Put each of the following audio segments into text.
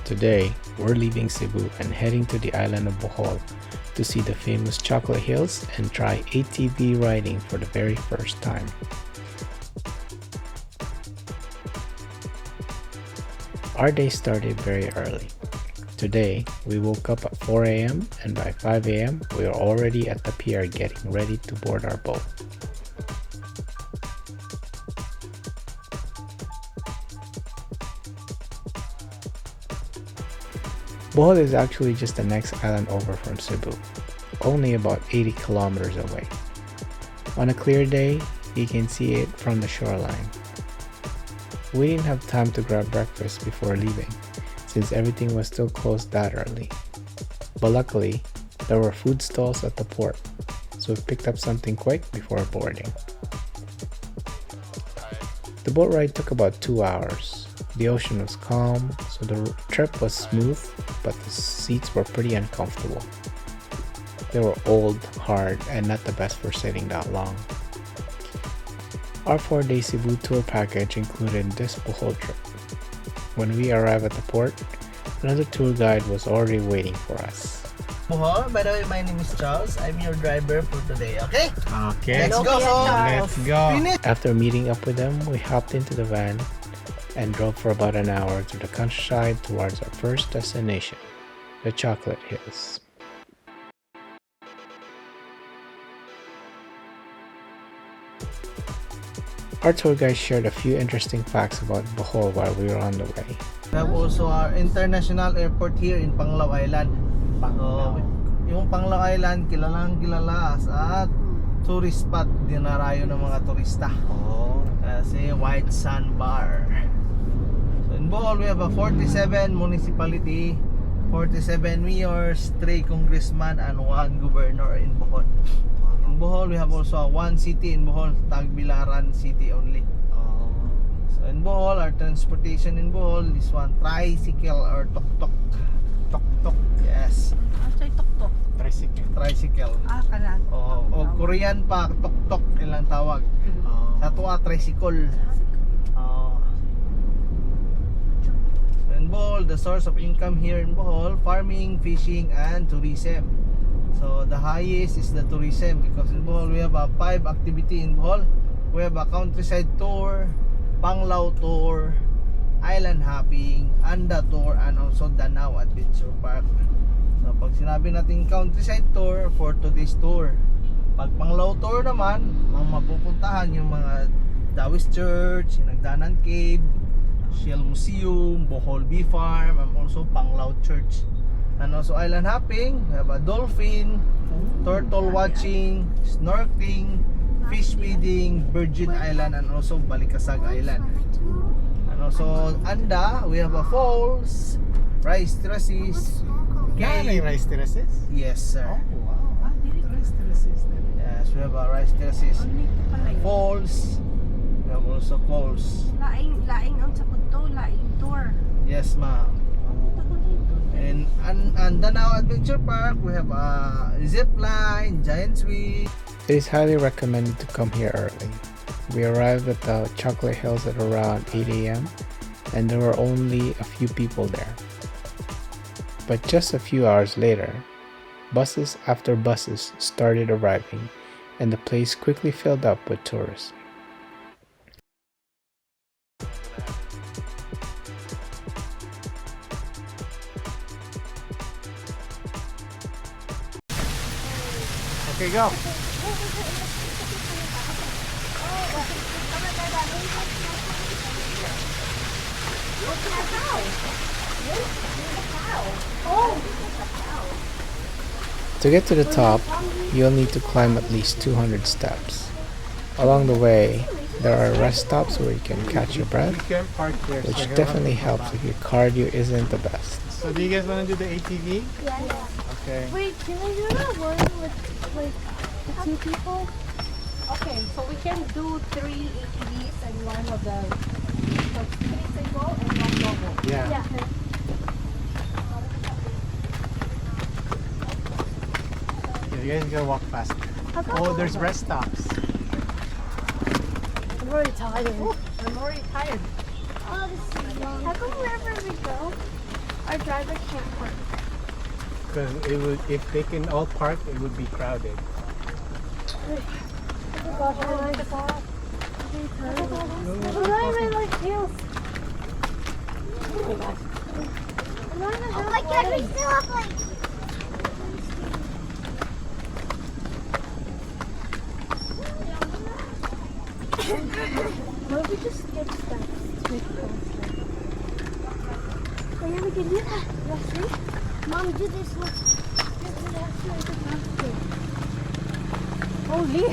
Today, we're leaving Cebu and heading to the island of Bohol to see the famous chocolate hills and try ATV riding for the very first time. Our day started very early. Today, we woke up at 4 a.m. and by 5 a.m. we were already at the pier getting ready to board our boat. Bohol is actually just the next island over from Cebu, only about 80 kilometers away. On a clear day, you can see it from the shoreline. We didn't have time to grab breakfast before leaving, since everything was still closed that early. But luckily, there were food stalls at the port, so we picked up something quick before boarding. The boat ride took about 2 hours. The ocean was calm, so the trip was smooth, but the seats were pretty uncomfortable. They were old, hard, and not the best for sitting that long. Our 4-day Cebu tour package included this Bohol trip. When we arrived at the port, another tour guide was already waiting for us. Bohol, by the way, my name is Charles. I'm your driver for today, okay? Okay, Let's go! let's go! After meeting up with them, we hopped into the van and drove for about an hour through the countryside towards our first destination, the Chocolate Hills. Our tour guide shared a few interesting facts about Bohol while we were on the way. We have also our international airport here in Panglao Island. Yung Panglao Island, kilalang kilala sa tourist spot dinarayo ng mga turista. Kasi White Sand Bar. So in Bohol, we have a 47 municipality, 47 mayors, 3 congressmen, and 1 governor in Bohol. In Bohol, we have also one city in Bohol, Tagbilaran City only. So in Bohol, our transportation in Bohol, this one, tricycle or tuk-tuk. Tuk-tuk. Yes. Say tuk-tuk. Tricycle. Tricycle. Kalang. O Korean pa, tuk-tuk ilang tawag. Sa tuwa, tricycle. So in Bohol, the source of income here in Bohol, farming, fishing, and tourism. So the highest is the tourism because in Bohol we have a 5 activity in Bohol. We have a countryside tour, Panglao tour, island hopping, Anda tour, and also Danao Adventure Park. So pag sinabi natin countryside tour, for today's tour. Pag Panglao tour naman, mga mapupuntahan yung mga Taoist Church, Nagdanan Cave, Shell Museum, Bohol Bee Farm, and also Panglao Church. And also island hopping, we have a dolphin, turtle watching, snorkeling, fish feeding, Virgin Island, and also Balikasag Island. And also Anda, we have a falls, rice terraces, cave. Rice terraces? Yes, sir. Oh, wow. Rice terraces. Yes, we have a rice terraces, falls. We have also falls. Laing ang sa punto, laing tour. Yes, ma'am. And Danao Adventure Park, we have a zip line, giant swing. It is highly recommended to come here early. We arrived at the Chocolate Hills at around 8 a.m. and there were only a few people there. But just a few hours later, buses after buses started arriving and the place quickly filled up with tourists. Okay, go. To get to the top, you'll need to climb at least 200 steps. Along the way, there are rest stops where you can catch your breath, which definitely helps if your cardio isn't the best. So do you guys want to do the ATV? Yeah. Okay. Wait, can I do that one with like the 2 people? Okay, so we can do 3 ATVs and one of the 3 single and 1 double. Yeah. Yeah. You guys gotta walk fast. Oh, there's rest stops. I'm already tired. I'm already tired. Oh, this is long. How come wherever we go, our driver can't park. Because it would, if they can all park, it would be crowded. Gosh, I like that. Why am I like heels? Oh my gosh. Oh my god, we still have like... What if we just skip steps to make it faster? Oh yeah, we can do that. Yeah, see? Mom, do this one. Just do that to make it faster. Holy!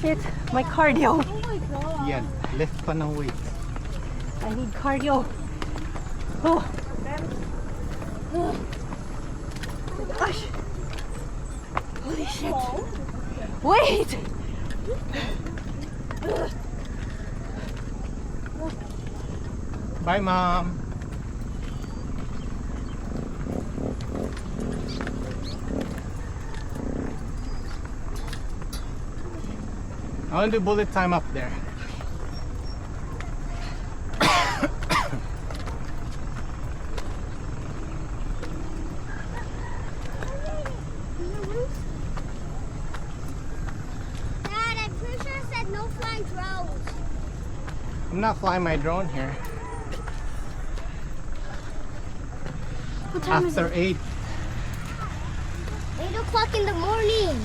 Shit, my cardio. Oh my god. Yeah, lift pa ng weight. I need cardio. Oh. Oh my gosh. Holy shit. Wait! Bye, Mom. I want to do bullet time up there. Dad, I'm pretty sure it said no flying drones. I'm not flying my drone here. What time is After it? 8. 8 o'clock in the morning.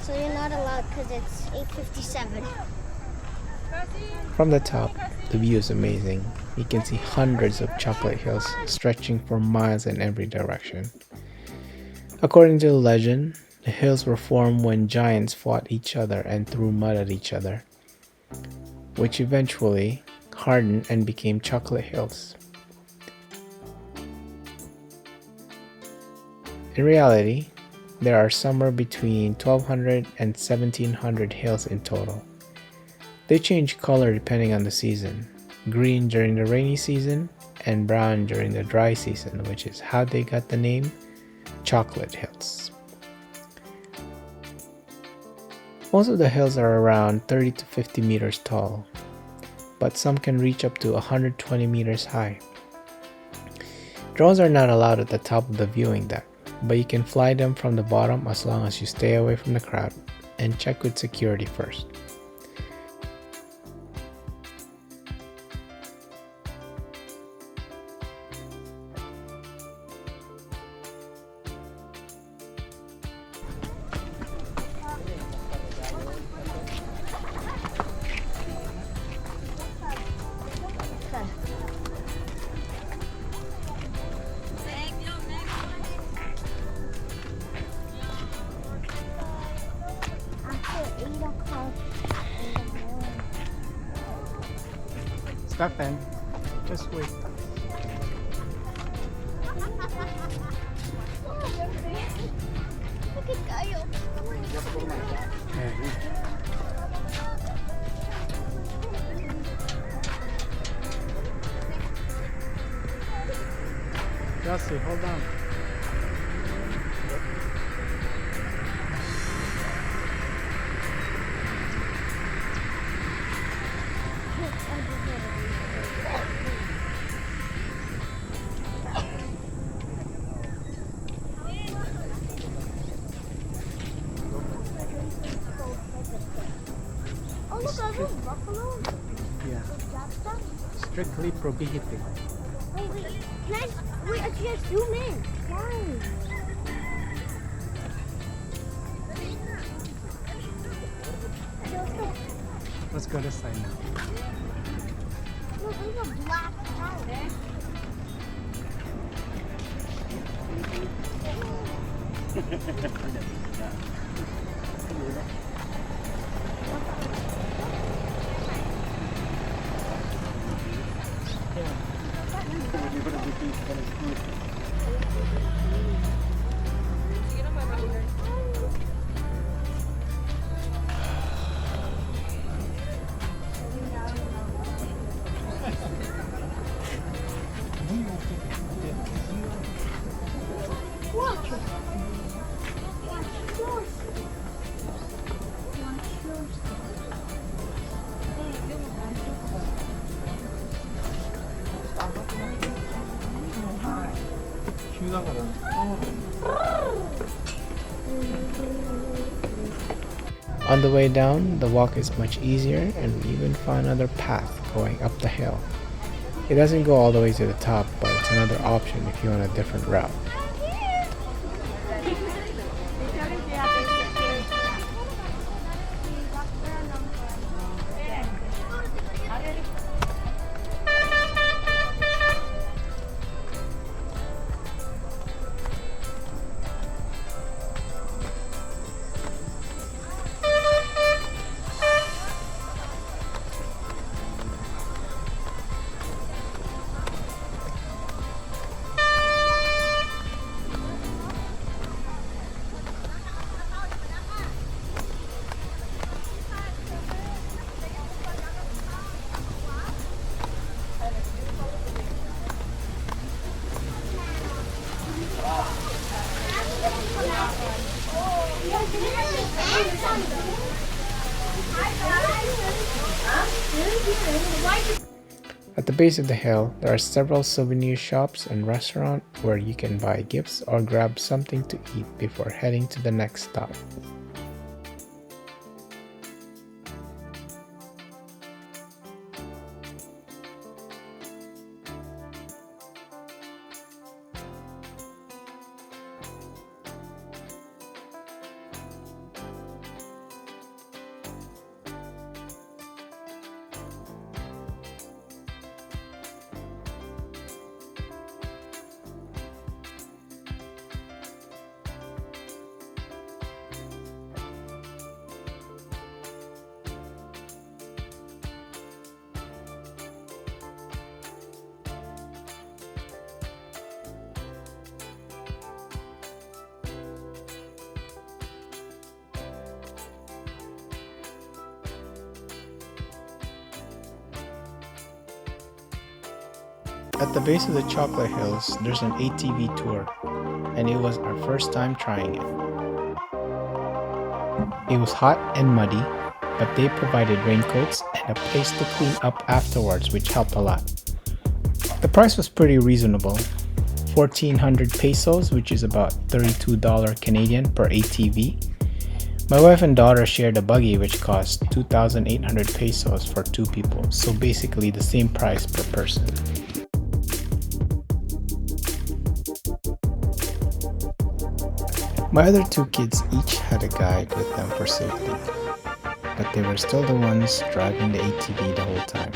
So you're not allowed because it's 8:57. From the top, the view is amazing. You can see hundreds of chocolate hills stretching for miles in every direction. According to the legend, the hills were formed when giants fought each other and threw mud at each other, which eventually hardened and became chocolate hills. In reality, there are somewhere between 1,200 and 1,700 hills in total. They change color depending on the season, green during the rainy season and brown during the dry season, which is how they got the name Chocolate Hills. Most of the hills are around 30 to 50 meters tall, but some can reach up to 120 meters high. Drones are not allowed at the top of the viewing deck, but you can fly them from the bottom as long as you stay away from the crowd and check with security first. After 8 o'clock in the morning. Stefan, just wait. Look at Kayo. Jesse, hold on. Oh, look, are those buffalo? Yeah, That stuff? strictly prohibited. Wait, I can't zoom in. Why? Let's go this side now. Look, there's a black cow. On the way down, the walk is much easier and we even found another path going up the hill. It doesn't go all the way to the top, but it's another option if you want a different route. At the base of the hill, there are several souvenir shops and restaurants where you can buy gifts or grab something to eat before heading to the next stop. At the base of the Chocolate Hills, there's an ATV tour, and it was our first time trying it. It was hot and muddy, but they provided raincoats and a place to clean up afterwards, which helped a lot. The price was pretty reasonable, 1,400 pesos, which is about $32 Canadian per ATV. My wife and daughter shared a buggy which cost 2,800 pesos for 2 people, so basically the same price per person. My other 2 kids each had a guide with them for safety, but they were still the ones driving the ATV the whole time.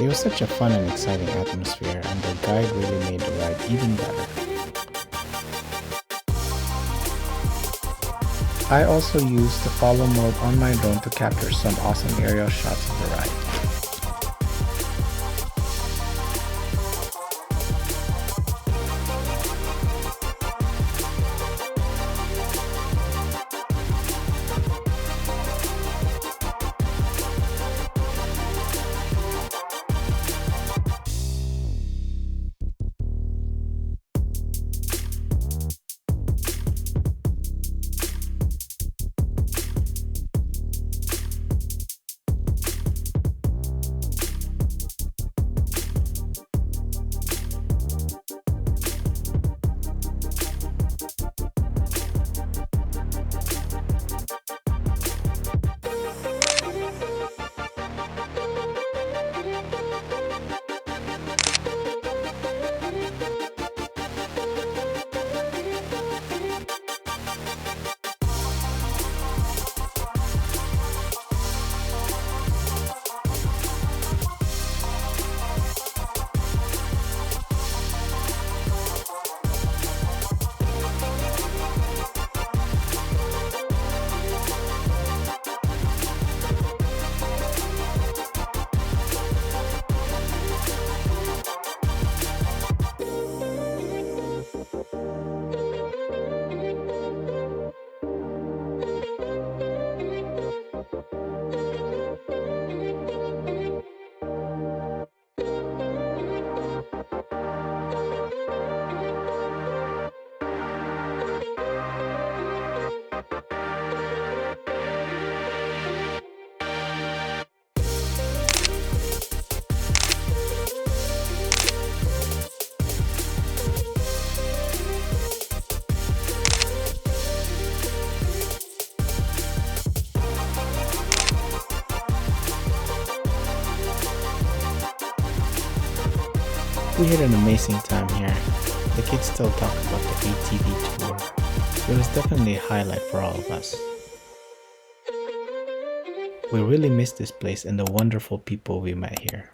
It was such a fun and exciting atmosphere, and the guide really made the ride even better. I also used the follow mode on my drone to capture some awesome aerial shots of the ride. We had an amazing time here. The kids still talk about the ATV tour. It was definitely a highlight for all of us. We really missed this place and the wonderful people we met here.